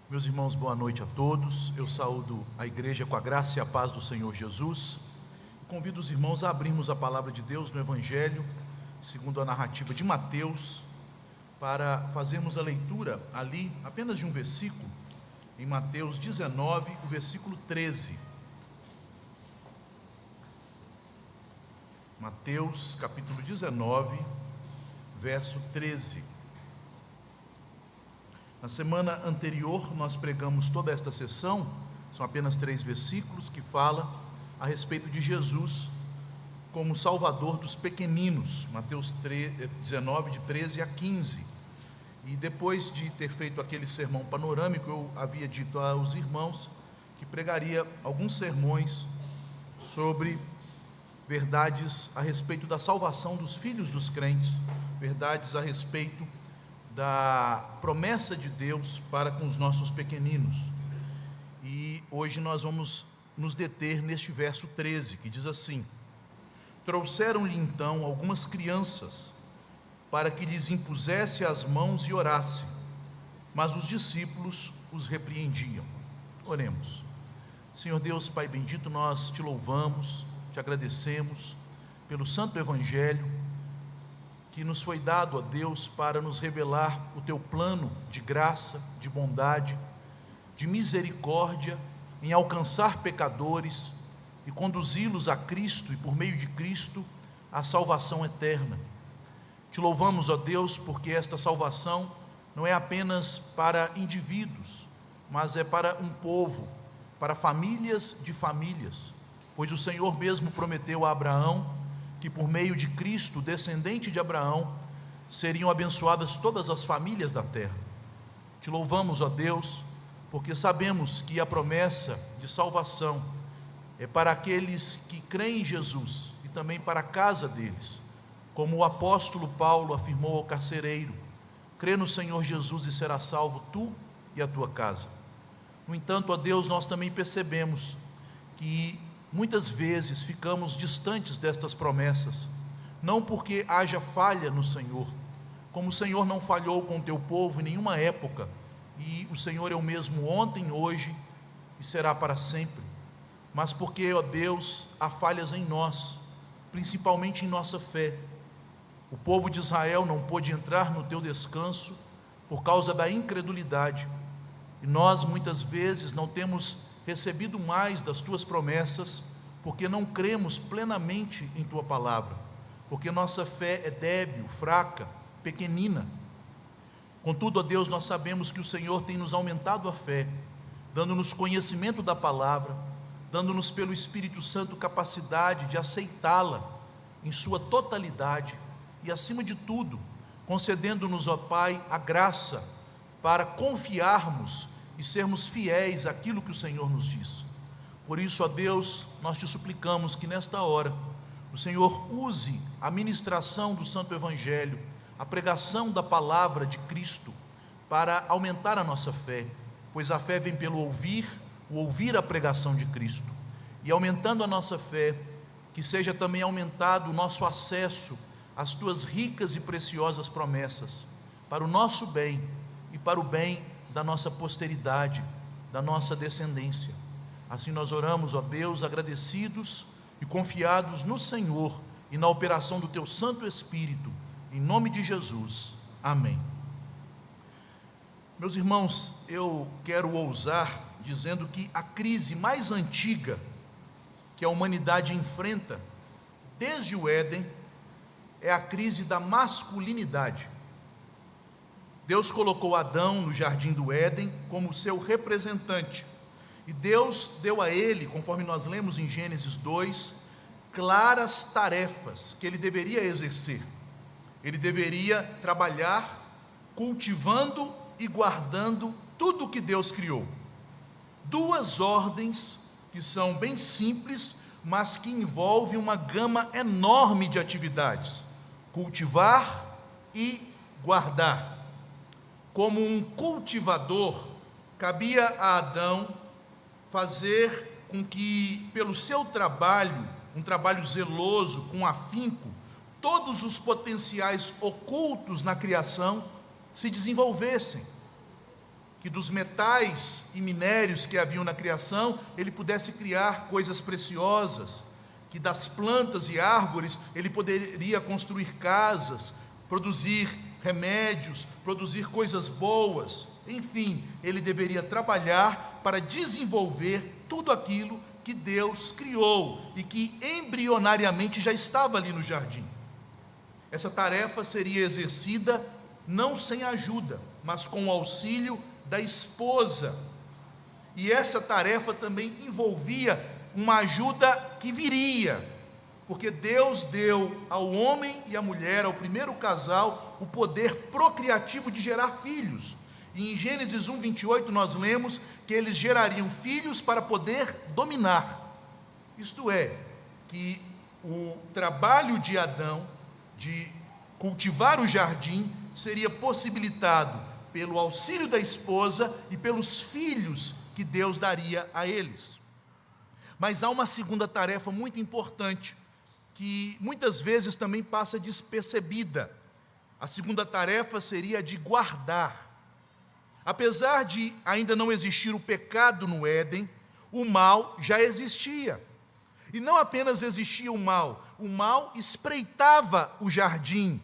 Meus irmãos, boa noite a todos. Eu saúdo a igreja com a graça e a paz do Senhor Jesus. Convido os irmãos a abrirmos a palavra de Deus no Evangelho, segundo a narrativa de Mateus, para fazermos a leitura ali, apenas de um versículo, em Mateus 19, o versículo 13. Mateus, capítulo 19, verso 13. Na semana anterior, nós pregamos toda esta sessão, são apenas 3 versículos, que fala a respeito de Jesus como Salvador dos pequeninos, Mateus 19, de 13 a 15. E depois de ter feito aquele sermão panorâmico, eu havia dito aos irmãos que pregaria alguns sermões sobre verdades a respeito da salvação dos filhos dos crentes, verdades a respeito da promessa de Deus para com os nossos pequeninos. E hoje nós vamos nos deter neste verso 13, que diz assim: trouxeram-lhe então algumas crianças, para que lhes impusesse as mãos e orasse, mas os discípulos os repreendiam. Oremos. Senhor Deus, Pai bendito, nós te louvamos, te agradecemos pelo santo evangelho que nos foi dado, ó Deus, para nos revelar o teu plano de graça, de bondade, de misericórdia, em alcançar pecadores e conduzi-los a Cristo, e por meio de Cristo, a salvação eterna. Te louvamos, ó Deus, porque esta salvação não é apenas para indivíduos, mas é para um povo, para famílias de famílias, pois o Senhor mesmo prometeu a Abraão que por meio de Cristo, descendente de Abraão, seriam abençoadas todas as famílias da terra. Te louvamos, ó Deus, porque sabemos que a promessa de salvação é para aqueles que creem em Jesus e também para a casa deles, como o apóstolo Paulo afirmou ao carcereiro: crê no Senhor Jesus e será salvo tu e a tua casa. No entanto, ó Deus, nós também percebemos que muitas vezes ficamos distantes destas promessas, não porque haja falha no Senhor, como o Senhor não falhou com o teu povo em nenhuma época, e o Senhor é o mesmo ontem, hoje e será para sempre, mas porque, ó Deus, há falhas em nós, principalmente em nossa fé. O povo de Israel não pôde entrar no teu descanso por causa da incredulidade, e nós muitas vezes não temos recebido mais das tuas promessas, porque não cremos plenamente em tua palavra, porque nossa fé é débil, fraca, pequenina. Contudo, ó Deus, nós sabemos que o Senhor tem nos aumentado a fé, dando-nos conhecimento da palavra, dando-nos pelo Espírito Santo capacidade de aceitá-la em sua totalidade e, acima de tudo, concedendo-nos, ó Pai, a graça para confiarmos e sermos fiéis àquilo que o Senhor nos diz. Por isso, ó Deus, nós te suplicamos que nesta hora o Senhor use a ministração do Santo Evangelho, a pregação da palavra de Cristo, para aumentar a nossa fé, pois a fé vem pelo ouvir, o ouvir a pregação de Cristo. E aumentando a nossa fé, que seja também aumentado o nosso acesso às tuas ricas e preciosas promessas, para o nosso bem e para o bem da nossa posteridade, da nossa descendência. Assim nós oramos, ó Deus, agradecidos e confiados no Senhor e na operação do teu Santo Espírito, em nome de Jesus, amém. Meus irmãos, eu quero ousar dizendo que a crise mais antiga que a humanidade enfrenta, desde o Éden, é a crise da masculinidade. Deus colocou Adão no jardim do Éden como seu representante, e Deus deu a ele, conforme nós lemos em Gênesis 2, claras tarefas que ele deveria exercer. Ele deveria trabalhar cultivando e guardando tudo o que Deus criou. 2 ordens que são bem simples, mas que envolvem uma gama enorme de atividades: cultivar e guardar. Como um cultivador, cabia a Adão fazer com que, pelo seu trabalho, um trabalho zeloso, com afinco, todos os potenciais ocultos na criação se desenvolvessem. que dos metais e minérios que haviam na criação, ele pudesse criar coisas preciosas, que das plantas e árvores ele poderia construir casas, produzir remédios, produzir coisas boas, enfim, ele deveria trabalhar para desenvolver tudo aquilo que Deus criou e que embrionariamente já estava ali no jardim. Essa tarefa seria exercida não sem ajuda, mas com o auxílio da esposa. E essa tarefa também envolvia uma ajuda que viria, porque Deus deu ao homem e à mulher, ao primeiro casal, o poder procriativo de gerar filhos. E em Gênesis 1:28 nós lemos que eles gerariam filhos para poder dominar. Isto é, que o trabalho de Adão, de cultivar o jardim, seria possibilitado pelo auxílio da esposa e pelos filhos que Deus daria a eles. Mas há uma segunda tarefa muito importante, que muitas vezes também passa despercebida. A segunda tarefa seria a de guardar. Apesar de ainda não existir o pecado no Éden, o mal já existia. E não apenas existia o mal espreitava o jardim.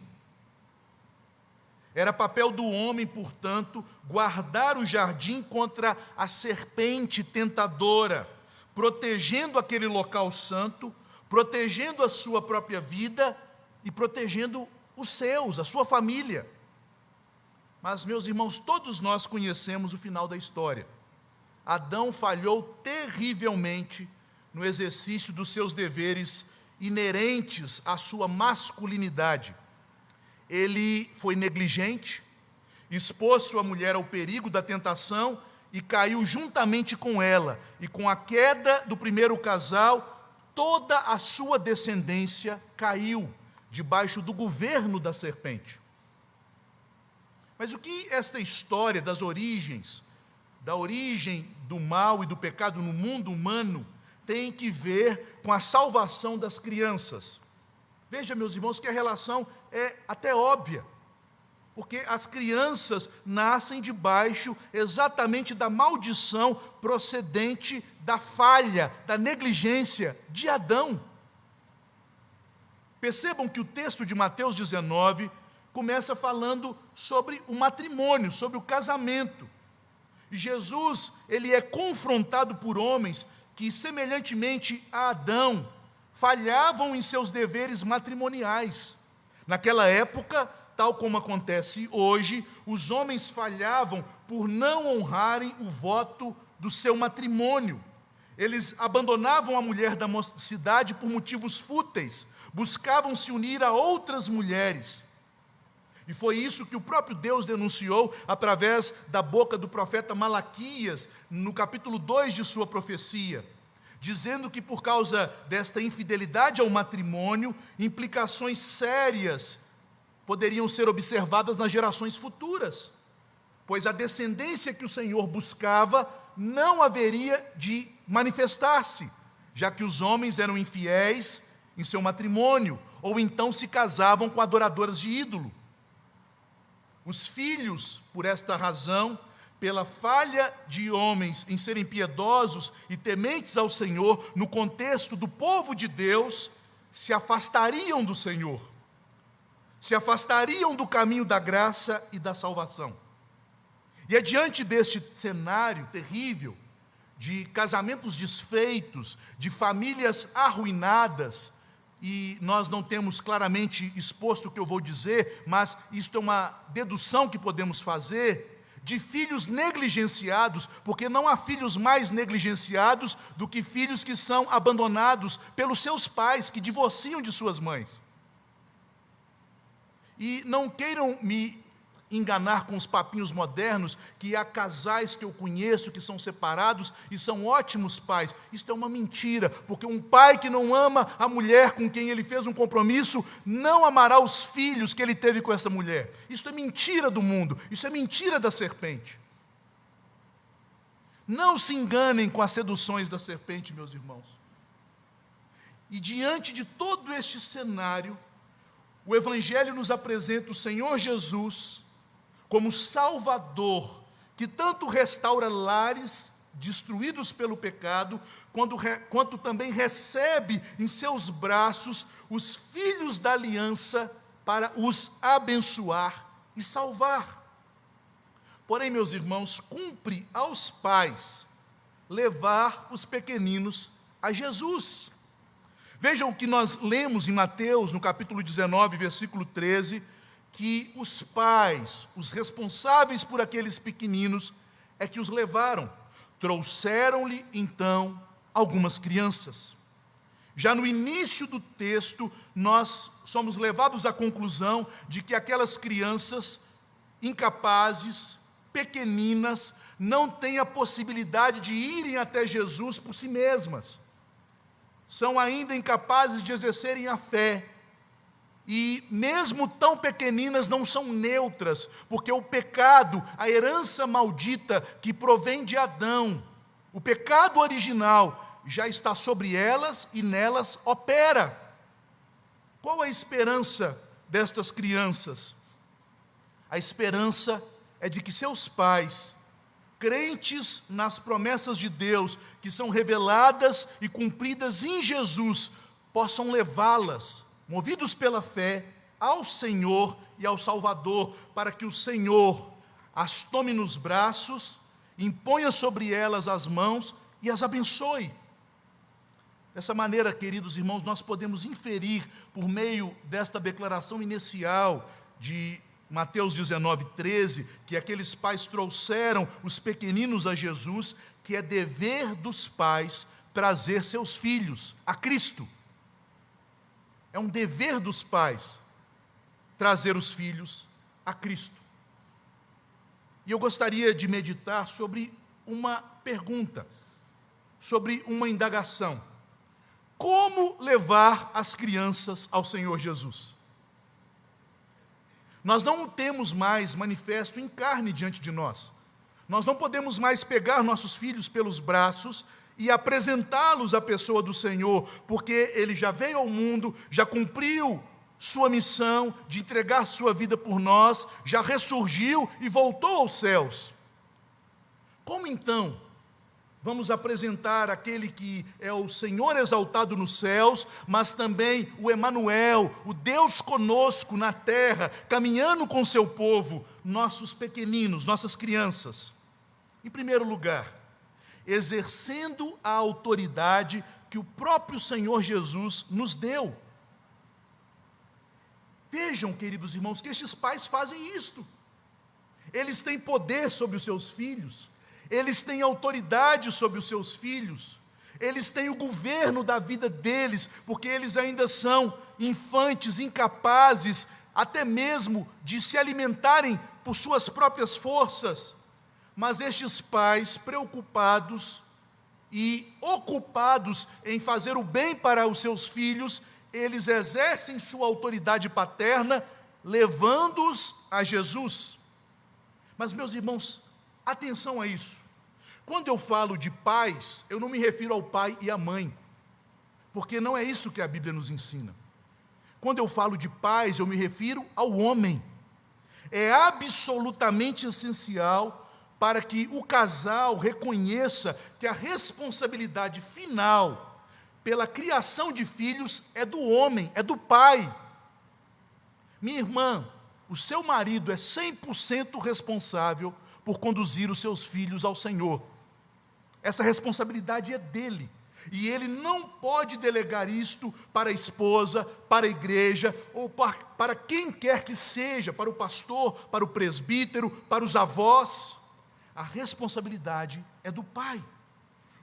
Era papel do homem, portanto, guardar o jardim contra a serpente tentadora, protegendo aquele local santo, protegendo a sua própria vida e protegendo os seus, a sua família. Mas, meus irmãos, todos nós conhecemos o final da história. Adão falhou terrivelmente no exercício dos seus deveres inerentes à sua masculinidade. Ele foi negligente, expôs sua mulher ao perigo da tentação e caiu juntamente com ela. E com a queda do primeiro casal, toda a sua descendência caiu debaixo do governo da serpente. Mas o que esta história das origens, da origem do mal e do pecado no mundo humano, tem que ver com a salvação das crianças? Veja, meus irmãos, que a relação é até óbvia, porque as crianças nascem debaixo exatamente da maldição procedente da falha, da negligência de Adão. Percebam que o texto de Mateus 19 começa falando sobre o matrimônio, sobre o casamento. E Jesus, ele é confrontado por homens que, semelhantemente a Adão, falhavam em seus deveres matrimoniais. Naquela época, tal como acontece hoje, os homens falhavam por não honrarem o voto do seu matrimônio. Eles abandonavam a mulher da mocidade por motivos fúteis, buscavam se unir a outras mulheres. E foi isso que o próprio Deus denunciou através da boca do profeta Malaquias, no capítulo 2 de sua profecia, dizendo que por causa desta infidelidade ao matrimônio, implicações sérias poderiam ser observadas nas gerações futuras, pois a descendência que o Senhor buscava não haveria de manifestar-se, já que os homens eram infiéis em seu matrimônio, ou então se casavam com adoradoras de ídolo. Os filhos, por esta razão, pela falha de homens em serem piedosos e tementes ao Senhor, no contexto do povo de Deus, se afastariam do Senhor, se afastariam do caminho da graça e da salvação. E é diante deste cenário terrível, de casamentos desfeitos, de famílias arruinadas, e nós não temos claramente exposto o que eu vou dizer, mas isto é uma dedução que podemos fazer, de filhos negligenciados, porque não há filhos mais negligenciados do que filhos que são abandonados pelos seus pais, que divorciam de suas mães. E não queiram me enganar com os papinhos modernos, que há casais que eu conheço que são separados e são ótimos pais. Isto é uma mentira, porque um pai que não ama a mulher com quem ele fez um compromisso, não amará os filhos que ele teve com essa mulher. Isso é mentira do mundo, isso é mentira da serpente. Não se enganem com as seduções da serpente, meus irmãos. E diante de todo este cenário, o Evangelho nos apresenta o Senhor Jesus como Salvador, que tanto restaura lares destruídos pelo pecado, quanto também recebe em seus braços os filhos da aliança para os abençoar e salvar. Porém, meus irmãos, cumpre aos pais levar os pequeninos a Jesus. Vejam o que nós lemos em Mateus, no capítulo 19, versículo 13, que os pais, os responsáveis por aqueles pequeninos, é que os levaram. Trouxeram-lhe, então, algumas crianças. Já no início do texto, nós somos levados à conclusão de que aquelas crianças incapazes, pequeninas, não têm a possibilidade de irem até Jesus por si mesmas. São ainda incapazes de exercerem a fé. E mesmo tão pequeninas não são neutras, porque o pecado, a herança maldita que provém de Adão, o pecado original já está sobre elas e nelas opera. Qual a esperança destas crianças? A esperança é de que seus pais, crentes nas promessas de Deus, que são reveladas e cumpridas em Jesus, possam levá-las, movidos pela fé, ao Senhor e ao Salvador, para que o Senhor as tome nos braços, imponha sobre elas as mãos e as abençoe. Dessa maneira, queridos irmãos, nós podemos inferir, por meio desta declaração inicial de Mateus 19, 13, que aqueles pais trouxeram os pequeninos a Jesus, que é dever dos pais trazer seus filhos a Cristo. É um dever dos pais trazer os filhos a Cristo. E eu gostaria de meditar sobre uma pergunta, sobre uma indagação. Como levar as crianças ao Senhor Jesus? Nós não o temos mais manifesto em carne diante de nós. Nós não podemos mais pegar nossos filhos pelos braços e apresentá-los à pessoa do Senhor, porque Ele já veio ao mundo, já cumpriu sua missão de entregar sua vida por nós, já ressurgiu e voltou aos céus. Como então vamos apresentar aquele que é o Senhor exaltado nos céus, mas também o Emanuel, o Deus conosco na terra, caminhando com seu povo, nossos pequeninos, nossas crianças? Em primeiro lugar, exercendo a autoridade que o próprio Senhor Jesus nos deu. Vejam, queridos irmãos, que estes pais fazem isto. Eles têm poder sobre os seus filhos, eles têm autoridade sobre os seus filhos, eles têm o governo da vida deles, porque eles ainda são infantes, incapazes, até mesmo de se alimentarem por suas próprias forças. Mas estes pais, preocupados e ocupados em fazer o bem para os seus filhos, eles exercem sua autoridade paterna, levando-os a Jesus. Mas, meus irmãos, atenção a isso. Quando eu falo de pais, eu não me refiro ao pai e à mãe, porque não é isso que a Bíblia nos ensina. Quando eu falo de pais, eu me refiro ao homem. É absolutamente essencial para que o casal reconheça que a responsabilidade final pela criação de filhos é do homem, é do pai. Minha irmã, o seu marido é 100% responsável por conduzir os seus filhos ao Senhor. Essa responsabilidade é dele. E ele não pode delegar isto para a esposa, para a igreja, ou para quem quer que seja, para o pastor, para o presbítero, para os avós. A responsabilidade é do pai.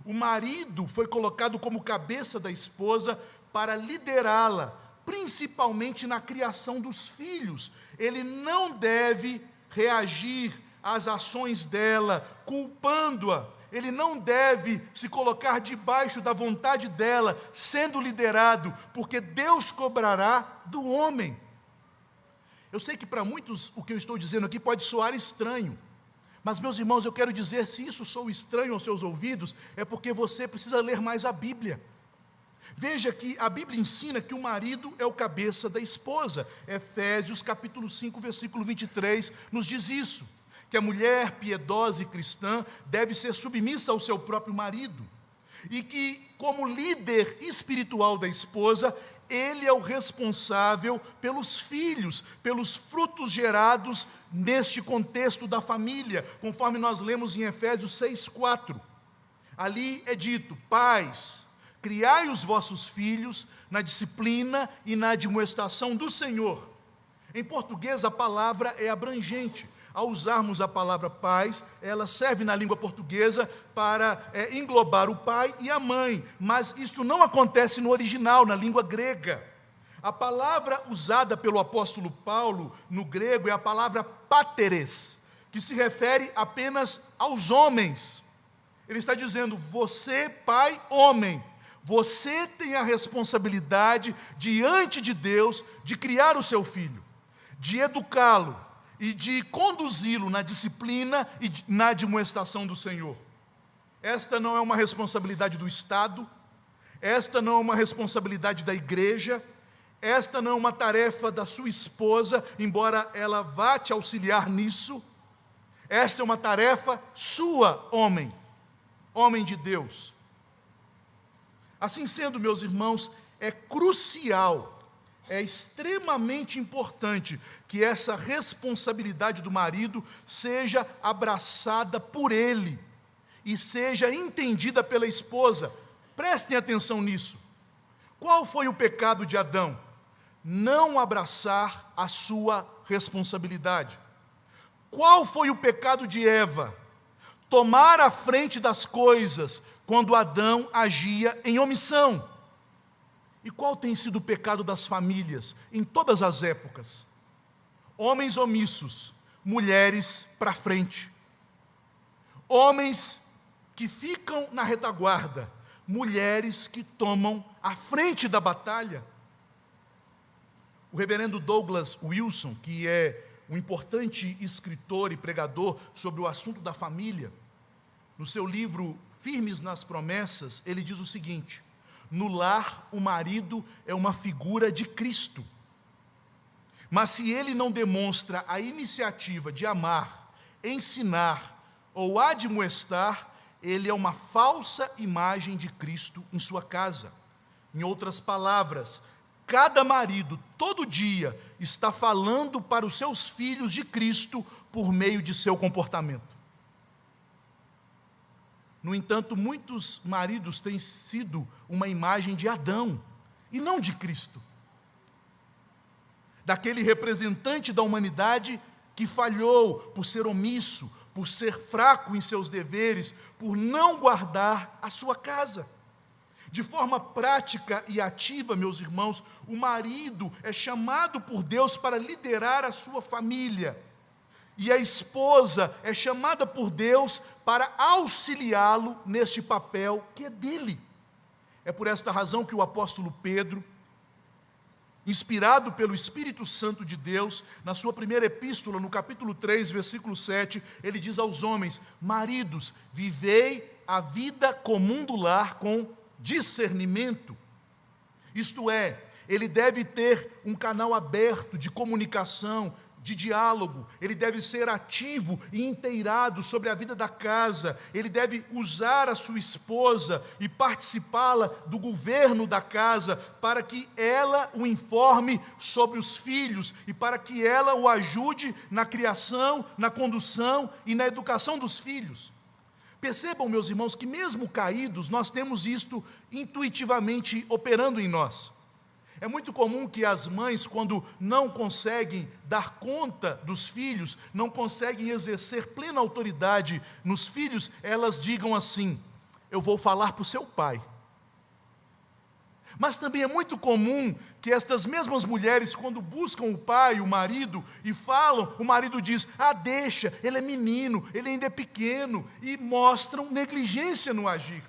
O marido foi colocado como cabeça da esposa para liderá-la, principalmente na criação dos filhos. Ele não deve reagir às ações dela, culpando-a. Ele não deve se colocar debaixo da vontade dela, sendo liderado, porque Deus cobrará do homem. Eu sei que para muitos o que eu estou dizendo aqui pode soar estranho, mas, meus irmãos, eu quero dizer, se isso soa estranho aos seus ouvidos, é porque você precisa ler mais a Bíblia. Veja que a Bíblia ensina que o marido é o cabeça da esposa. Efésios capítulo 5, versículo 23, nos diz isso, que a mulher piedosa e cristã deve ser submissa ao seu próprio marido, e que, como líder espiritual da esposa, ele é o responsável pelos filhos, pelos frutos gerados neste contexto da família, conforme nós lemos em Efésios 6:4. Ali é dito: pais, criai os vossos filhos na disciplina e na admoestação do Senhor. Em português a palavra é abrangente. Ao usarmos a palavra pais, ela serve na língua portuguesa para englobar o pai e a mãe, mas isso não acontece no original, na língua grega. A palavra usada pelo apóstolo Paulo no grego é a palavra páteres, que se refere apenas aos homens. Ele está dizendo: você, pai, homem, você tem a responsabilidade diante de Deus de criar o seu filho, de educá-lo e de conduzi-lo na disciplina e na admoestação do Senhor. Esta não é uma responsabilidade do Estado, esta não é uma responsabilidade da igreja, esta não é uma tarefa da sua esposa, embora ela vá te auxiliar nisso. Esta é uma tarefa sua, homem de Deus. Assim sendo, meus irmãos, é crucial, é extremamente importante que essa responsabilidade do marido seja abraçada por ele e seja entendida pela esposa. Prestem atenção nisso. Qual foi o pecado de Adão? Não abraçar a sua responsabilidade. Qual foi o pecado de Eva? Tomar a frente das coisas quando Adão agia em omissão. E qual tem sido o pecado das famílias em todas as épocas? Homens omissos, mulheres para frente. Homens que ficam na retaguarda, mulheres que tomam a frente da batalha. O reverendo Douglas Wilson, que é um importante escritor e pregador sobre o assunto da família, no seu livro Firmes nas Promessas, ele diz o seguinte: no lar, o marido é uma figura de Cristo. Mas se ele não demonstra a iniciativa de amar, ensinar ou admoestar, ele é uma falsa imagem de Cristo em sua casa. Em outras palavras, cada marido, todo dia, está falando para os seus filhos de Cristo por meio de seu comportamento. No entanto, muitos maridos têm sido uma imagem de Adão, e não de Cristo. Daquele representante da humanidade que falhou por ser omisso, por ser fraco em seus deveres, por não guardar a sua casa. De forma prática e ativa, meus irmãos, o marido é chamado por Deus para liderar a sua família. E a esposa é chamada por Deus para auxiliá-lo neste papel que é dele. É por esta razão que o apóstolo Pedro, inspirado pelo Espírito Santo de Deus, na sua primeira epístola, no capítulo 3, versículo 7, ele diz aos homens: maridos, vivei a vida comum do lar com discernimento. Isto é, ele deve ter um canal aberto de comunicação, de diálogo, ele deve ser ativo e inteirado sobre a vida da casa, ele deve usar a sua esposa e participá-la do governo da casa, para que ela o informe sobre os filhos e para que ela o ajude na criação, na condução e na educação dos filhos. Percebam, meus irmãos, que mesmo caídos, nós temos isto intuitivamente operando em nós. É muito comum que as mães, quando não conseguem dar conta dos filhos, não conseguem exercer plena autoridade nos filhos, elas digam assim: eu vou falar para o seu pai. Mas também é muito comum que estas mesmas mulheres, quando buscam o pai, o marido, e falam, o marido diz: deixa, ele é menino, ele ainda é pequeno, e mostram negligência no agir.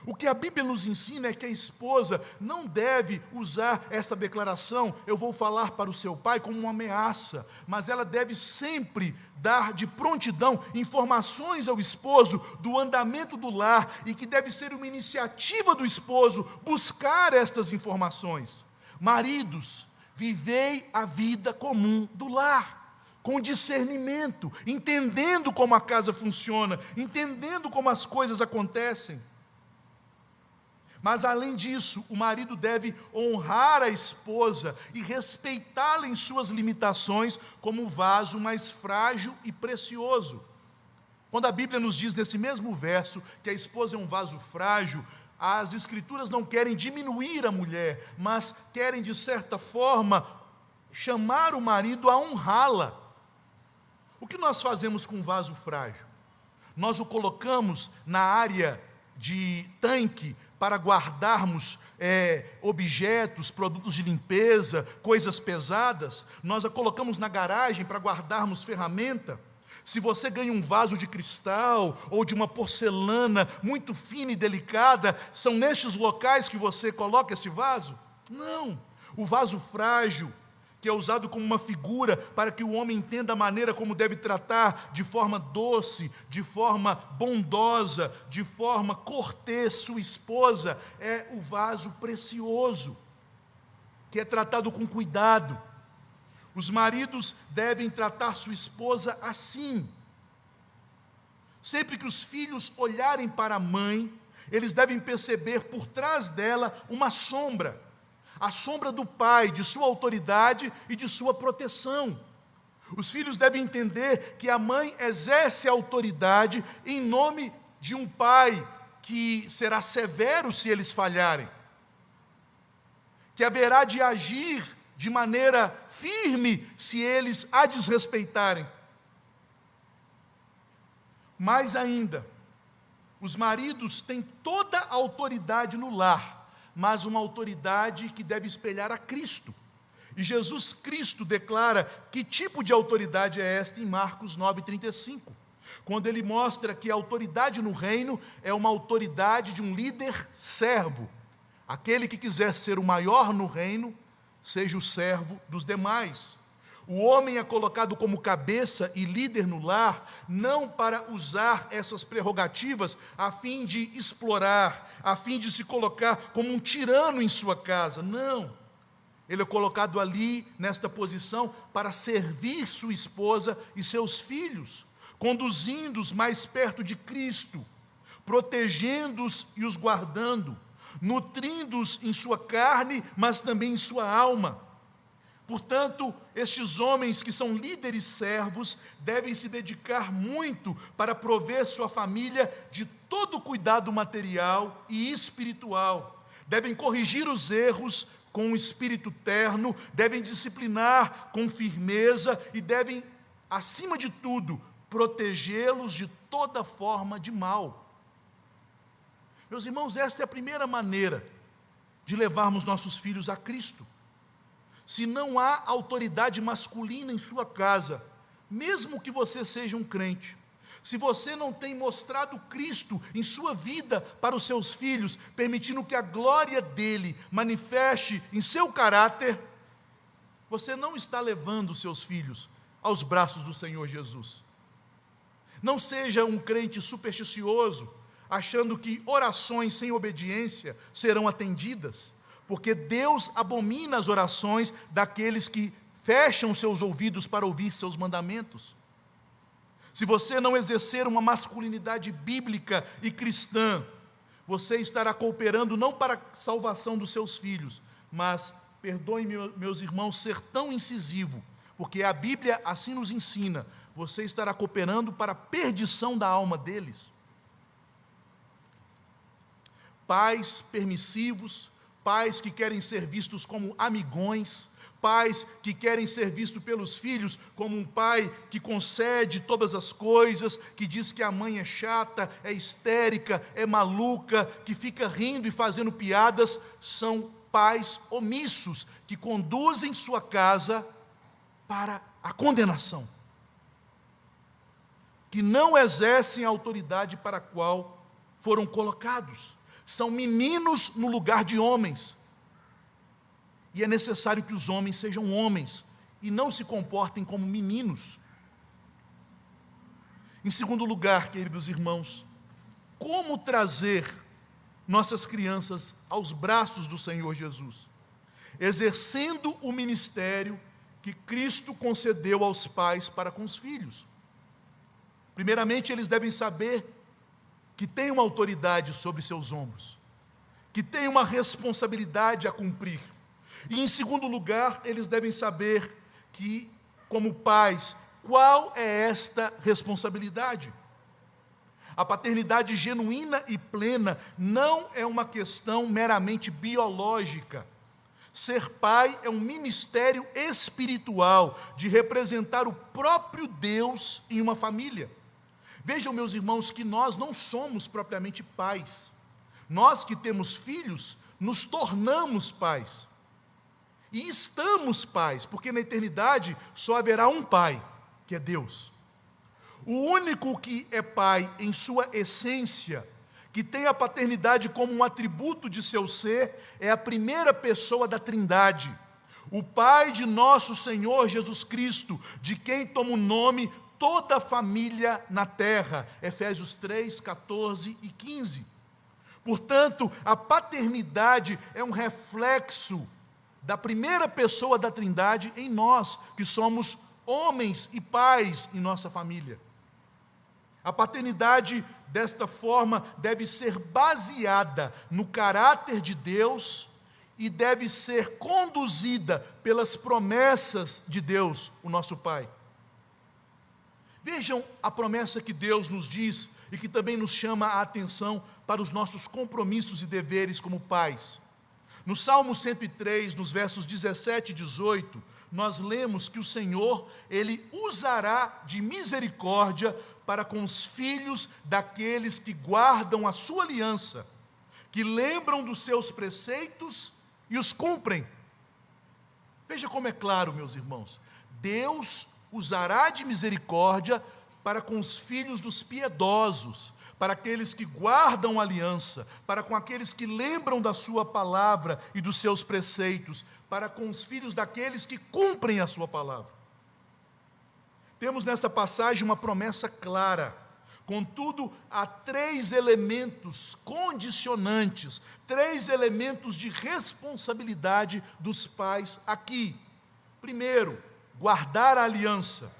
O que a Bíblia nos ensina é que a esposa não deve usar essa declaração, eu vou falar para o seu pai, como uma ameaça, mas ela deve sempre dar de prontidão informações ao esposo do andamento do lar, e que deve ser uma iniciativa do esposo buscar estas informações. Maridos, vivei a vida comum do lar, com discernimento, entendendo como a casa funciona, entendendo como as coisas acontecem. Mas, além disso, o marido deve honrar a esposa e respeitá-la em suas limitações como um vaso mais frágil e precioso. Quando a Bíblia nos diz nesse mesmo verso que a esposa é um vaso frágil, as Escrituras não querem diminuir a mulher, mas querem, de certa forma, chamar o marido a honrá-la. O que nós fazemos com um vaso frágil? Nós o colocamos na área de tanque para guardarmos objetos, produtos de limpeza, coisas pesadas. Nós a colocamos na garagem para guardarmos ferramenta. Se você ganha um vaso de cristal ou de uma porcelana muito fina e delicada, são nestes locais que você coloca esse vaso? Não. O vaso frágil, que é usado como uma figura para que o homem entenda a maneira como deve tratar de forma doce, de forma bondosa, de forma cortês sua esposa, é o vaso precioso, que é tratado com cuidado. Os maridos devem tratar sua esposa assim. Sempre que os filhos olharem para a mãe, eles devem perceber por trás dela uma sombra. A sombra do pai, de sua autoridade e de sua proteção. Os filhos devem entender que a mãe exerce a autoridade em nome de um pai que será severo se eles falharem, que haverá de agir de maneira firme se eles a desrespeitarem. Mais ainda, os maridos têm toda a autoridade no lar, mas uma autoridade que deve espelhar a Cristo. E Jesus Cristo declara que tipo de autoridade é esta em Marcos 9,35, quando ele mostra que a autoridade no reino é uma autoridade de um líder servo. Aquele que quiser ser o maior no reino, seja o servo dos demais. O homem é colocado como cabeça e líder no lar, não para usar essas prerrogativas a fim de explorar, a fim de se colocar como um tirano em sua casa. Não. Ele é colocado ali, nesta posição, para servir sua esposa e seus filhos, conduzindo-os mais perto de Cristo, protegendo-os e os guardando, nutrindo-os em sua carne, mas também em sua alma. Portanto, estes homens que são líderes servos devem se dedicar muito para prover sua família de todo cuidado material e espiritual. Devem corrigir os erros com um espírito terno, devem disciplinar com firmeza e devem, acima de tudo, protegê-los de toda forma de mal. Meus irmãos, essa é a primeira maneira de levarmos nossos filhos a Cristo. Se não há autoridade masculina em sua casa, mesmo que você seja um crente, se você não tem mostrado Cristo em sua vida para os seus filhos, permitindo que a glória dele manifeste em seu caráter, você não está levando os seus filhos aos braços do Senhor Jesus. Não seja um crente supersticioso, achando que orações sem obediência serão atendidas, porque Deus abomina as orações daqueles que fecham seus ouvidos para ouvir seus mandamentos. Se você não exercer uma masculinidade bíblica e cristã, você estará cooperando não para a salvação dos seus filhos, mas, perdoem-me, meus irmãos, ser tão incisivo, porque a Bíblia assim nos ensina, você estará cooperando para a perdição da alma deles. Pais permissivos, pais que querem ser vistos como amigões, pais que querem ser vistos pelos filhos como um pai que concede todas as coisas, que diz que a mãe é chata, é histérica, é maluca, que fica rindo e fazendo piadas, são pais omissos, que conduzem sua casa para a condenação, que não exercem a autoridade para a qual foram colocados. São meninos no lugar de homens. E é necessário que os homens sejam homens e não se comportem como meninos. Em segundo lugar, queridos irmãos, como trazer nossas crianças aos braços do Senhor Jesus? Exercendo o ministério que Cristo concedeu aos pais para com os filhos. Primeiramente, eles devem saber que têm uma autoridade sobre seus ombros, que têm uma responsabilidade a cumprir. E, em segundo lugar, eles devem saber que, como pais, qual é esta responsabilidade? A paternidade genuína e plena não é uma questão meramente biológica. Ser pai é um ministério espiritual de representar o próprio Deus em uma família. Vejam, meus irmãos, que nós não somos propriamente pais. Nós que temos filhos, nos tornamos pais. E estamos pais, porque na eternidade só haverá um pai, que é Deus. O único que é pai em sua essência, que tem a paternidade como um atributo de seu ser, é a primeira pessoa da Trindade, o Pai de nosso Senhor Jesus Cristo, de quem toma o nome toda a família na terra. Efésios 3, 14 e 15. Portanto, a paternidade é um reflexo da primeira pessoa da Trindade em nós, que somos homens e pais em nossa família. A paternidade, desta forma, deve ser baseada no caráter de Deus e deve ser conduzida pelas promessas de Deus, o nosso Pai. Vejam a promessa que Deus nos diz e que também nos chama a atenção para os nossos compromissos e deveres como pais. No Salmo 103, nos versos 17 e 18, nós lemos que o Senhor, Ele usará de misericórdia para com os filhos daqueles que guardam a sua aliança, que lembram dos seus preceitos e os cumprem. Veja como é claro, meus irmãos, Deus usará de misericórdia para com os filhos dos piedosos, para aqueles que guardam a aliança, para com aqueles que lembram da sua palavra e dos seus preceitos, para com os filhos daqueles que cumprem a sua palavra. Temos nesta passagem uma promessa clara. Contudo, há 3 elementos condicionantes, 3 elementos de responsabilidade dos pais aqui. Primeiro, guardar a aliança.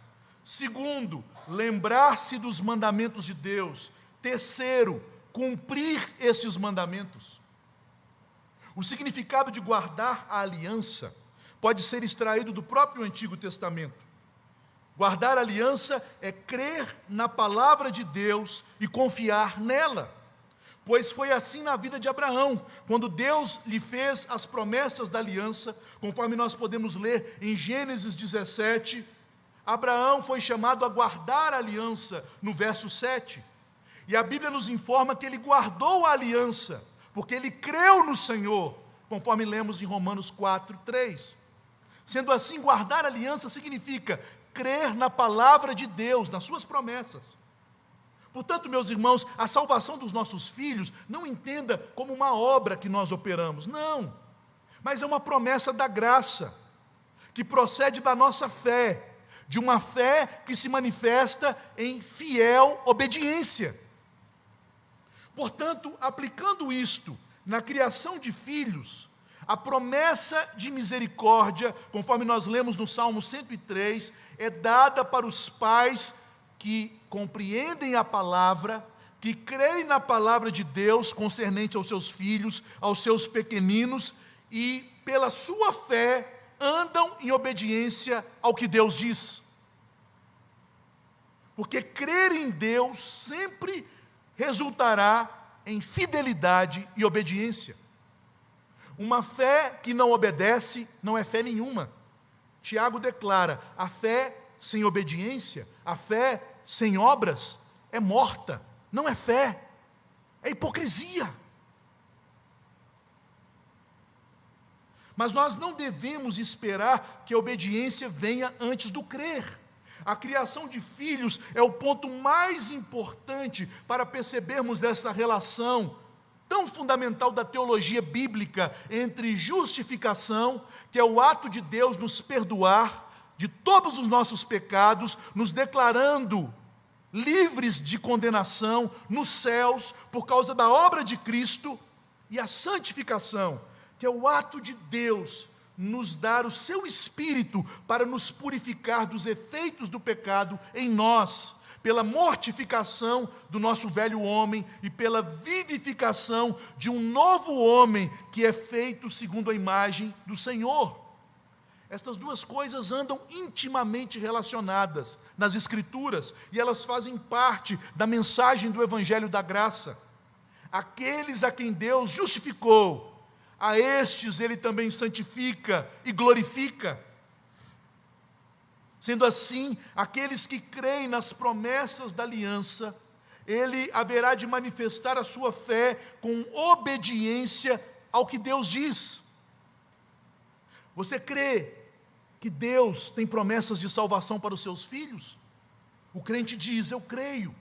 Segundo, lembrar-se dos mandamentos de Deus. Terceiro, cumprir esses mandamentos. O significado de guardar a aliança pode ser extraído do próprio Antigo Testamento. Guardar a aliança é crer na palavra de Deus e confiar nela. Pois foi assim na vida de Abraão, quando Deus lhe fez as promessas da aliança, conforme nós podemos ler em Gênesis 17, Abraão foi chamado a guardar a aliança, no verso 7. E a Bíblia nos informa que ele guardou a aliança, porque ele creu no Senhor, conforme lemos em Romanos 4, 3. Sendo assim, guardar a aliança significa crer na palavra de Deus, nas suas promessas. Portanto, meus irmãos, a salvação dos nossos filhos, não entenda como uma obra que nós operamos, não. Mas é uma promessa da graça, que procede da nossa fé, de uma fé que se manifesta em fiel obediência. Portanto, aplicando isto na criação de filhos, a promessa de misericórdia, conforme nós lemos no Salmo 103, é dada para os pais que compreendem a palavra, que creem na palavra de Deus concernente aos seus filhos, aos seus pequeninos, e pela sua fé andam em obediência ao que Deus diz. Porque crer em Deus sempre resultará em fidelidade e obediência. Uma fé que não obedece não é fé nenhuma. Tiago declara: a fé sem obediência, a fé sem obras é morta, não é fé, é hipocrisia. Mas nós não devemos esperar que a obediência venha antes do crer. A criação de filhos é o ponto mais importante para percebermos essa relação tão fundamental da teologia bíblica entre justificação, que é o ato de Deus nos perdoar de todos os nossos pecados, nos declarando livres de condenação nos céus por causa da obra de Cristo, e a santificação, que é o ato de Deus nos dar o seu Espírito para nos purificar dos efeitos do pecado em nós, pela mortificação do nosso velho homem e pela vivificação de um novo homem que é feito segundo a imagem do Senhor. Estas duas coisas andam intimamente relacionadas nas Escrituras e elas fazem parte da mensagem do Evangelho da Graça. Aqueles a quem Deus justificou, a estes Ele também santifica e glorifica. Sendo assim, aqueles que creem nas promessas da aliança, Ele haverá de manifestar a sua fé com obediência ao que Deus diz. Você crê que Deus tem promessas de salvação para os seus filhos? O crente diz: eu creio,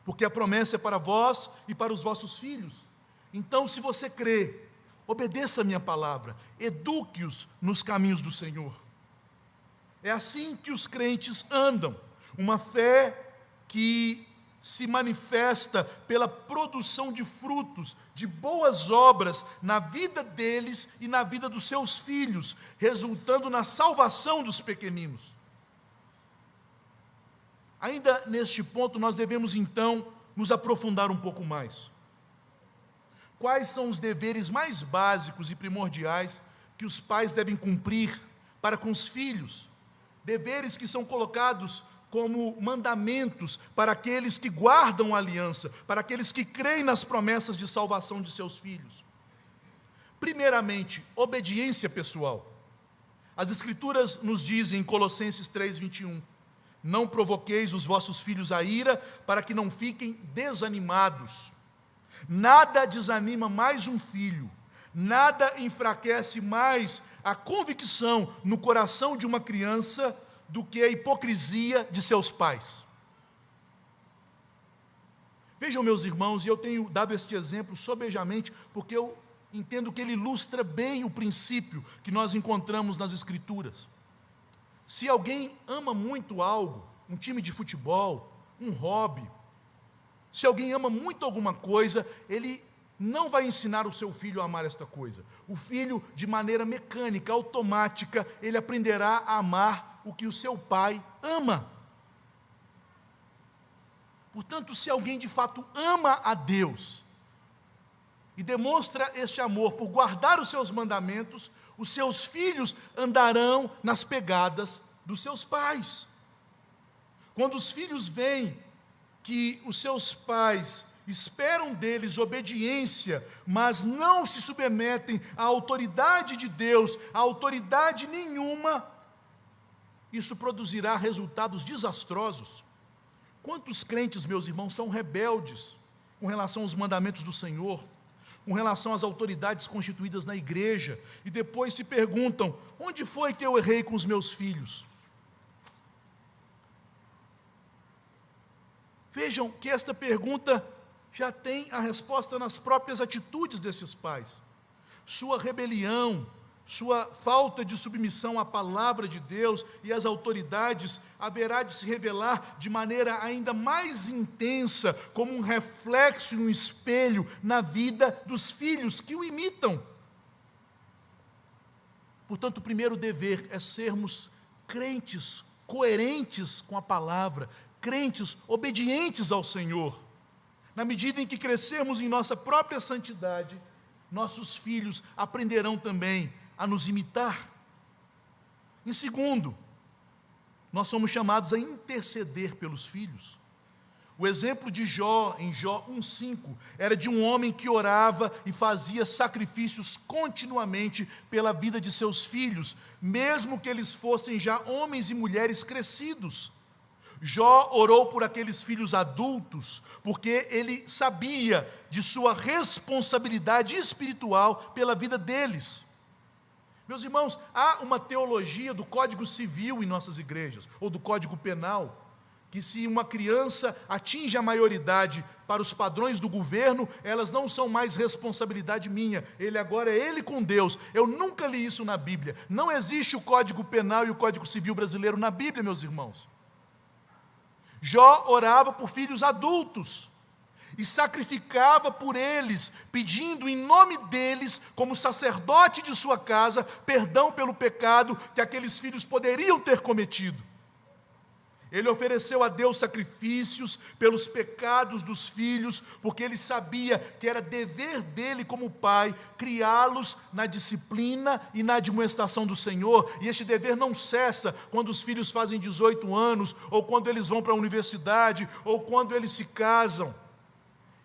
porque a promessa é para vós e para os vossos filhos. Então, se você crê, obedeça a minha palavra, eduque-os nos caminhos do Senhor. É assim que os crentes andam, uma fé que se manifesta pela produção de frutos, de boas obras na vida deles e na vida dos seus filhos, resultando na salvação dos pequeninos. Ainda neste ponto, nós devemos então nos aprofundar um pouco mais. Quais são os deveres mais básicos e primordiais que os pais devem cumprir para com os filhos? Deveres que são colocados como mandamentos para aqueles que guardam a aliança, para aqueles que creem nas promessas de salvação de seus filhos. Primeiramente, obediência pessoal. As Escrituras nos dizem em Colossenses 3:21, não provoqueis os vossos filhos à ira, para que não fiquem desanimados. Nada desanima mais um filho, nada enfraquece mais a convicção no coração de uma criança do que a hipocrisia de seus pais. Vejam, meus irmãos, e eu tenho dado este exemplo sobejamente, porque eu entendo que ele ilustra bem o princípio que nós encontramos nas Escrituras. Se alguém ama muito algo, um time de futebol, um hobby, se alguém ama muito alguma coisa, ele não vai ensinar o seu filho a amar esta coisa. O filho, de maneira mecânica, automática, ele aprenderá a amar o que o seu pai ama. Portanto, se alguém de fato ama a Deus e demonstra este amor por guardar os seus mandamentos, os seus filhos andarão nas pegadas dos seus pais. Quando os filhos veem que os seus pais esperam deles obediência, mas não se submetem à autoridade de Deus, a autoridade nenhuma, isso produzirá resultados desastrosos. Quantos crentes, meus irmãos, são rebeldes com relação aos mandamentos do Senhor, com relação às autoridades constituídas na igreja, e depois se perguntam: onde foi que eu errei com os meus filhos? Vejam que esta pergunta já tem a resposta nas próprias atitudes destes pais. Sua rebelião, sua falta de submissão à palavra de Deus e às autoridades haverá de se revelar de maneira ainda mais intensa, como um reflexo e um espelho na vida dos filhos que o imitam. Portanto, o primeiro dever é sermos crentes coerentes com a palavra, crentes obedientes ao Senhor. Na medida em que crescermos em nossa própria santidade, nossos filhos aprenderão também a nos imitar. Em segundo, nós somos chamados a interceder pelos filhos. O exemplo de Jó, em Jó 1:5, era de um homem que orava e fazia sacrifícios continuamente pela vida de seus filhos, mesmo que eles fossem já homens e mulheres crescidos. Jó orou por aqueles filhos adultos, porque ele sabia de sua responsabilidade espiritual pela vida deles. Meus irmãos, há uma teologia do Código Civil em nossas igrejas, ou do Código Penal, que se uma criança atinge a maioridade para os padrões do governo, elas não são mais responsabilidade minha, agora é ele com Deus. Eu nunca li isso na Bíblia. Não existe o Código Penal e o Código Civil brasileiro na Bíblia, meus irmãos. Jó orava por filhos adultos, e sacrificava por eles, pedindo em nome deles, como sacerdote de sua casa, perdão pelo pecado que aqueles filhos poderiam ter cometido. Ele ofereceu a Deus sacrifícios pelos pecados dos filhos, porque ele sabia que era dever dele como pai criá-los na disciplina e na admoestação do Senhor, e este dever não cessa quando os filhos fazem 18 anos, ou quando eles vão para a universidade, ou quando eles se casam.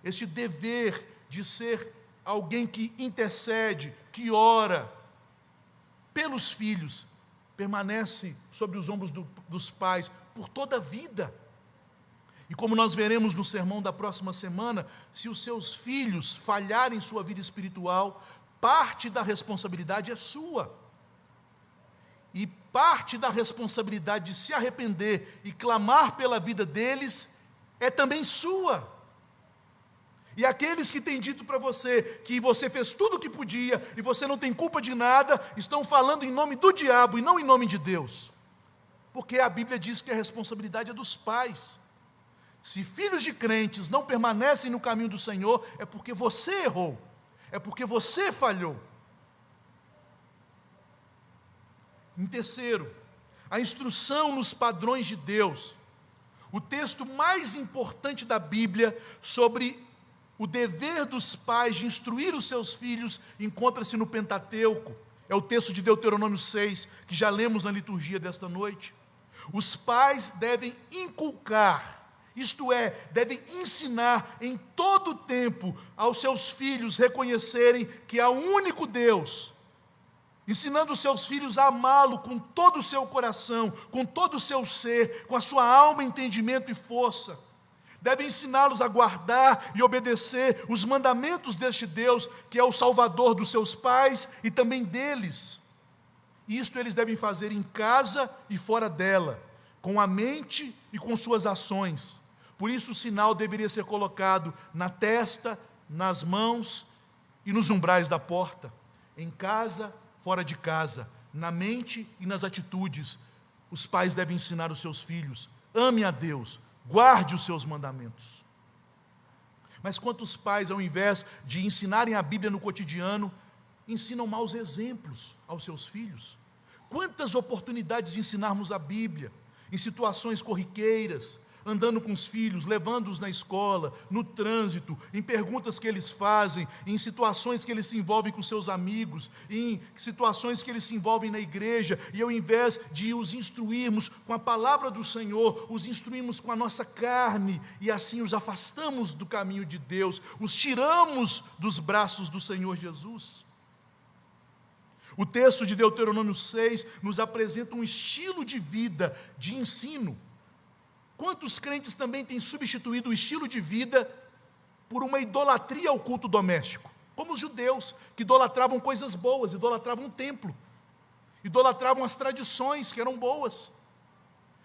Este dever de ser alguém que intercede, que ora pelos filhos, permanece sobre os ombros dos pais por toda a vida. E como nós veremos no sermão da próxima semana, se os seus filhos falharem em sua vida espiritual, parte da responsabilidade é sua. E parte da responsabilidade de se arrepender e clamar pela vida deles é também sua. E aqueles que têm dito para você que você fez tudo o que podia e você não tem culpa de nada, estão falando em nome do diabo e não em nome de Deus. Porque a Bíblia diz que a responsabilidade é dos pais. Se filhos de crentes não permanecem no caminho do Senhor, é porque você errou, é porque você falhou. Em terceiro, a instrução nos padrões de Deus. O texto mais importante da Bíblia sobre o dever dos pais de instruir os seus filhos encontra-se no Pentateuco. É o texto de Deuteronômio 6, que já lemos na liturgia desta noite. Os pais devem inculcar, isto é, devem ensinar em todo o tempo aos seus filhos reconhecerem que há um único Deus, ensinando os seus filhos a amá-lo com todo o seu coração, com todo o seu ser, com a sua alma, entendimento e força. Devem ensiná-los a guardar e obedecer os mandamentos deste Deus, que é o Salvador dos seus pais e também deles. Isto eles devem fazer em casa e fora dela, com a mente e com suas ações. Por isso o sinal deveria ser colocado na testa, nas mãos e nos umbrais da porta, em casa, fora de casa, na mente e nas atitudes. Os pais devem ensinar os seus filhos: ame a Deus, guarde os seus mandamentos. Mas quantos pais, ao invés de ensinarem a Bíblia no cotidiano, ensinam maus exemplos aos seus filhos? Quantas oportunidades de ensinarmos a Bíblia em situações corriqueiras, andando com os filhos, levando-os na escola, no trânsito, em perguntas que eles fazem, em situações que eles se envolvem com seus amigos, em situações que eles se envolvem na igreja, e ao invés de os instruirmos com a palavra do Senhor, os instruímos com a nossa carne, e assim os afastamos do caminho de Deus, os tiramos dos braços do Senhor Jesus. O texto de Deuteronômio 6 nos apresenta um estilo de vida, de ensino. Quantos crentes também têm substituído o estilo de vida por uma idolatria ao culto doméstico? Como os judeus, que idolatravam coisas boas, idolatravam o templo, idolatravam as tradições que eram boas.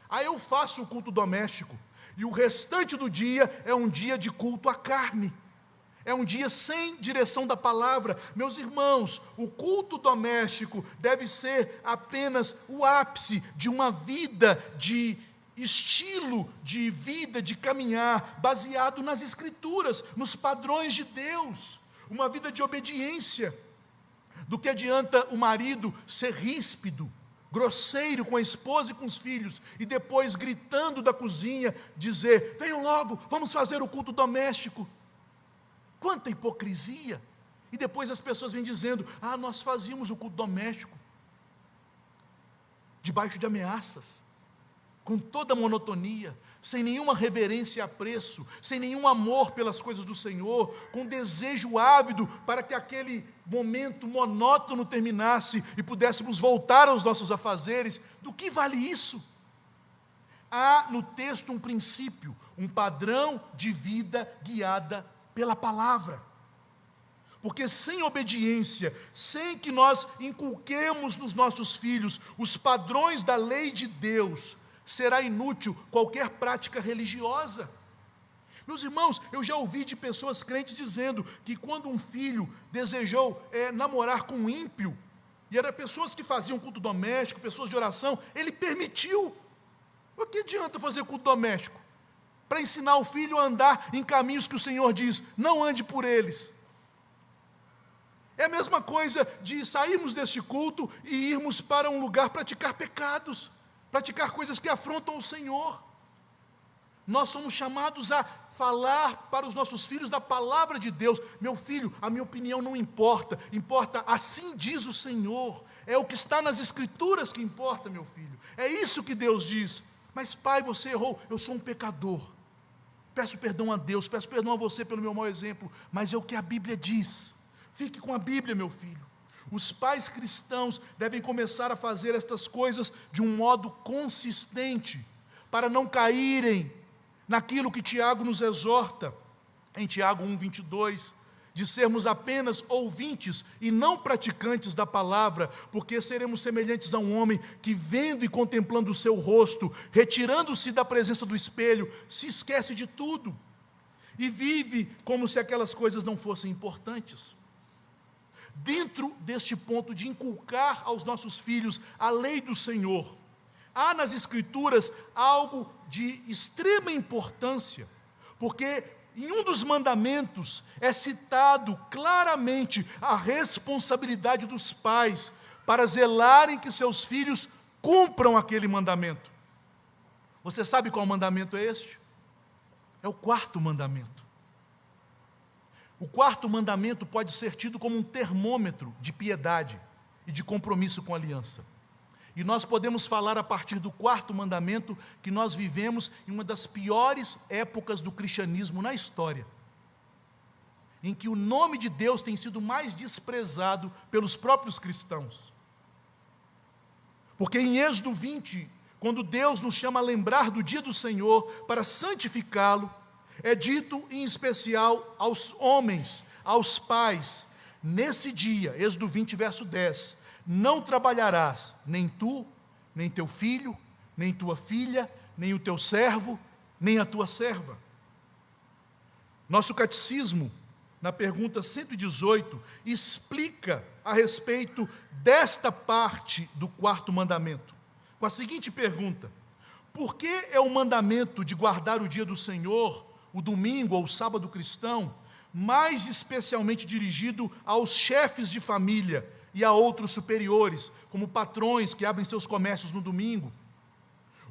Aí eu faço o culto doméstico, e o restante do dia é um dia de culto à carne. É um dia sem direção da palavra. Meus irmãos, o culto doméstico deve ser apenas o ápice de uma vida de estilo de vida, de caminhar, baseado nas Escrituras, nos padrões de Deus, uma vida de obediência. Do que adianta o marido ser ríspido, grosseiro com a esposa e com os filhos, e depois gritando da cozinha, dizer: venham logo, vamos fazer o culto doméstico. Quanta hipocrisia! E depois as pessoas vêm dizendo: nós fazíamos o culto doméstico, debaixo de ameaças, com toda a monotonia, sem nenhuma reverência e apreço, sem nenhum amor pelas coisas do Senhor, com desejo ávido para que aquele momento monótono terminasse e pudéssemos voltar aos nossos afazeres. Do que vale isso? Há no texto um princípio, um padrão de vida guiada pela palavra. Porque sem obediência, sem que nós inculquemos nos nossos filhos os padrões da lei de Deus, será inútil qualquer prática religiosa. Meus irmãos, eu já ouvi de pessoas crentes dizendo que quando um filho desejou namorar com um ímpio, e eram pessoas que faziam culto doméstico, pessoas de oração, ele permitiu. O que adianta fazer culto doméstico? para ensinar o filho a andar em caminhos que o Senhor diz, não ande por eles. É a mesma coisa de sairmos deste culto e irmos para um lugar praticar pecados, praticar coisas que afrontam o Senhor. Nós somos chamados a falar para os nossos filhos da palavra de Deus. Meu filho, a minha opinião não importa, importa assim diz o Senhor. É o que está nas Escrituras que importa, meu filho. É isso que Deus diz. Mas pai, você errou, eu sou um pecador. Peço perdão a Deus, peço perdão a você pelo meu mau exemplo, mas é o que a Bíblia diz. Fique com a Bíblia, meu filho. Os pais cristãos devem começar a fazer estas coisas de um modo consistente, para não caírem naquilo que Tiago nos exorta, em Tiago 1:22, de sermos apenas ouvintes e não praticantes da palavra, porque seremos semelhantes a um homem que, vendo e contemplando o seu rosto, retirando-se da presença do espelho, se esquece de tudo e vive como se aquelas coisas não fossem importantes. Dentro deste ponto de inculcar aos nossos filhos a lei do Senhor, há nas Escrituras algo de extrema importância, porque em um dos mandamentos é citado claramente a responsabilidade dos pais para zelarem que seus filhos cumpram aquele mandamento. Você sabe qual mandamento é este? É o 4º mandamento. O 4º mandamento pode ser tido como um termômetro de piedade e de compromisso com a aliança. E nós podemos falar a partir do 4º mandamento que nós vivemos em uma das piores épocas do cristianismo na história, em que o nome de Deus tem sido mais desprezado pelos próprios cristãos. Porque em Êxodo 20, quando Deus nos chama a lembrar do dia do Senhor para santificá-lo, é dito em especial aos homens, aos pais, nesse dia, Êxodo 20, verso 10, não trabalharás, nem tu, nem teu filho, nem tua filha, nem o teu servo, nem a tua serva. Nosso catecismo, na pergunta 118, explica a respeito desta parte do 4º mandamento, com a seguinte pergunta: por que é o mandamento de guardar o dia do Senhor, o domingo ou o sábado cristão, mais especialmente dirigido aos chefes de família e a outros superiores, como patrões que abrem seus comércios no domingo?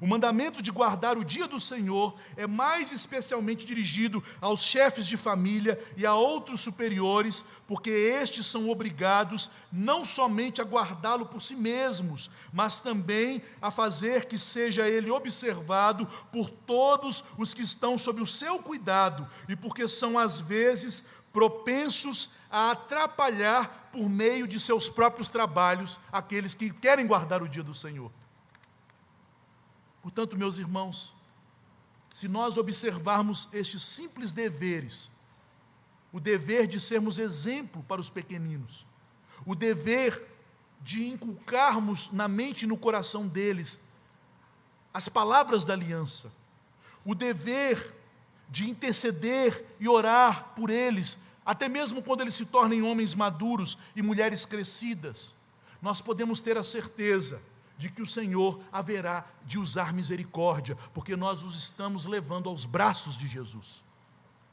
O mandamento de guardar o dia do Senhor é mais especialmente dirigido aos chefes de família e a outros superiores, porque estes são obrigados não somente a guardá-lo por si mesmos, mas também a fazer que seja ele observado por todos os que estão sob o seu cuidado, e porque são às vezes propensos a atrapalhar por meio de seus próprios trabalhos aqueles que querem guardar o dia do Senhor. Portanto, meus irmãos, se nós observarmos estes simples deveres, o dever de sermos exemplo para os pequeninos, o dever de inculcarmos na mente e no coração deles as palavras da aliança, o dever de interceder e orar por eles, até mesmo quando eles se tornem homens maduros e mulheres crescidas, nós podemos ter a certeza de que o Senhor haverá de usar misericórdia, porque nós os estamos levando aos braços de Jesus.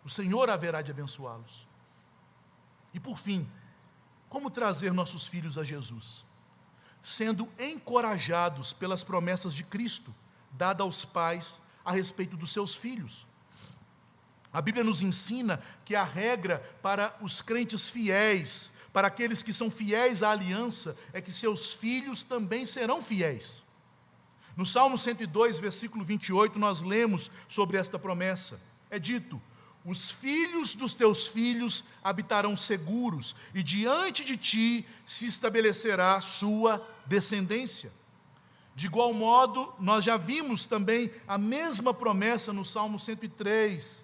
O Senhor haverá de abençoá-los. E por fim, como trazer nossos filhos a Jesus? Sendo encorajados pelas promessas de Cristo, dadas aos pais a respeito dos seus filhos. A Bíblia nos ensina que a regra para os crentes fiéis, para aqueles que são fiéis à aliança, é que seus filhos também serão fiéis. No Salmo 102, versículo 28, nós lemos sobre esta promessa. É dito: os filhos dos teus filhos habitarão seguros, e diante de ti se estabelecerá sua descendência. De igual modo, nós já vimos também a mesma promessa no Salmo 103,